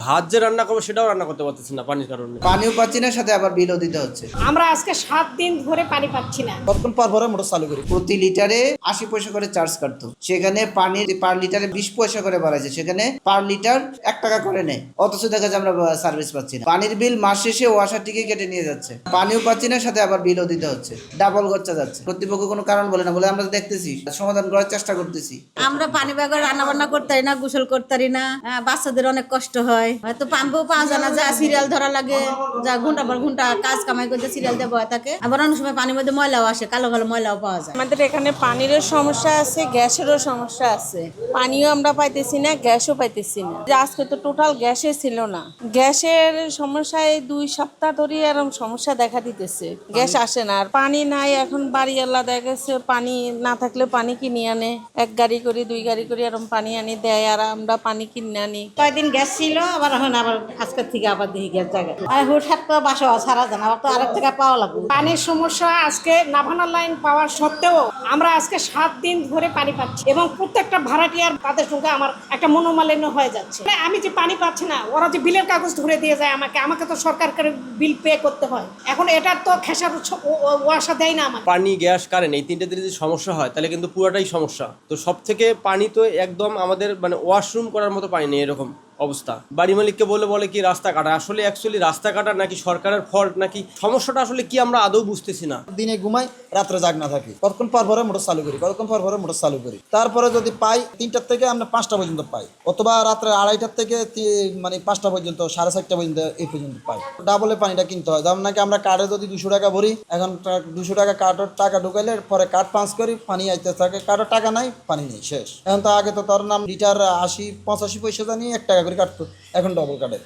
ভাত যে রান্না করবো সেটাও রান্না করতে পারতেছি না পানির কারণে। পানিও পাচ্ছি না, সাথে আবার বিলও দিতে হচ্ছে। আমরা আজকে 7 দিন ধরে পানি পাচ্ছি না। কতক্ষণ পর পরে মোটর চালু করি। প্রতি লিটারে 80 পয়সা করে চার্জ কাটতো, সেখানে পানির পার লিটারে 20 পয়সা করে বাড়াইছে, সেখানে পার লিটার 1 টাকা করে নেয়। অথচ দেখা যায় আমরা সার্ভিস পাচ্ছি না। পানির বিল মাস শেষে ওয়াসার টিকে কেটে নিয়ে যাচ্ছে, পানিও পাচ্ছি না, সাথে আবার বিলও দিতে হচ্ছে। ডাবল খরচা যাচ্ছে। কর্তৃপক্ষ কোনো কারণ বলে না, বলে আমরা দেখতেছি, সমাধান করার চেষ্টা করতেছি। আমরা পানি ব্যাগে রান্না বান্না করতে পারি না, গোসল করতে পারি না, বাচ্চাদের অনেক কষ্ট হয়। হয়তো পাম্পও পাওয়া যায় না, যা সিরিয়াল ধরা লাগে, যা ঘন্টা পর ঘন্টা কাজ কামাই করতে সিরিয়াল দেওয়া হয় থাকে। আবার অনেক সময় পানির মধ্যে ময়লাও আসে, কালো কালো ময়লাও পাওয়া যায়। আমাদের এখানে পানিরও সমস্যা আছে, গ্যাসেরও সমস্যা আছে। পানিও আমরা পাইতেছি না, গ্যাসও পাইতেছি না। যে আজকে তো টোটাল গ্যাসে ছিল না। গ্যাসের সমস্যায় 2 সপ্তাহ ধরে এরকম সমস্যা দেখা দিতেছে, গ্যাস আসে না। আর পানি নাই, এখন বাড়িওয়ালা দেখা গেছে পানি না থাকলে পানি কিনে আনে, 1 গাড়ি করে 2 গাড়ি করে এরকম পানি আনি দেয়, আর আমরা পানি কিনে আনি। কয়েকদিন গ্যাস ছিল, আবার এখন আবার আজকের থেকে আবার দেখি গ্যাস জায়গায় আর হুটহাট করে বাসা ছাড়া যায় না, আবার তো আরেক জায়গায় পাওয়া লাগবে। পানির সমস্যা আজকে নাভানা লাইন পাওয়ার সত্ত্বেও আমরা আজকে 7 দিন ধরে পানি পাচ্ছি, এবং প্রত্যেকটা ভাড়াটিয়ার তাদের সঙ্গে আমার একটা মনোমালিন্য হয়ে যাচ্ছে। আমি যে পানি পাচ্ছি না, ওরা যে বিলের কাগজ ধরে দিয়ে যায় আমাকে তো সরকার করে বিল পে করতে হয়। এখন এটার তো খেসার ওয়াসা দেয় না আমাকে। পানি, গ্যাস, কারেন্ট এই তিনটে যদি সমস্যা হয় তাহলে কিন্তু পুরোটাই সমস্যা। তো সব থেকে পানি তো একদম আমাদের মানে ওয়াশরুম করার মতো পানি নেই, এরকম অবস্থা। বাড়ি মালিককে বলে কি রাস্তা কাটা, আসলে অ্যাকচুয়ালি রাস্তা কাটা নাকি সরকারের ফল্ট, নাকি সমস্যাটা আসলে কি আমরা আদৌ বুঝতেছি না। দিনে ঘুমাই, রাত্রে জাগ না থাকি। কতক্ষণ পর পরে মোটর চালু করি, কতক্ষণ পর পরে মোটর চালু করি। তারপরে যদি পাই 3টার থেকে আমরা 5টা পর্যন্ত পাই, অথবা রাত্রে 2:30টার থেকে মানে 5টা পর্যন্ত, 4:30টা পর্যন্ত এই পর্যন্ত পাই। ডাবলে পানিটা কিনতে হয়। যেমন নাকি আমরা কার্ডে যদি 200 টাকা ভরি, এখন 200 টাকা কার্ডের টাকা ঢুকাইলে পরে কার্ড পাঞ্চ করি, পানি আইতে থাকে। কার্ডের টাকা নাই, পানি নেই, শেষ। এখন তো আগে তো তোর নাম লিটার 80-85 পয়সা জানি 1 টাকা করে কাটতো, এখন ডবল কাটে।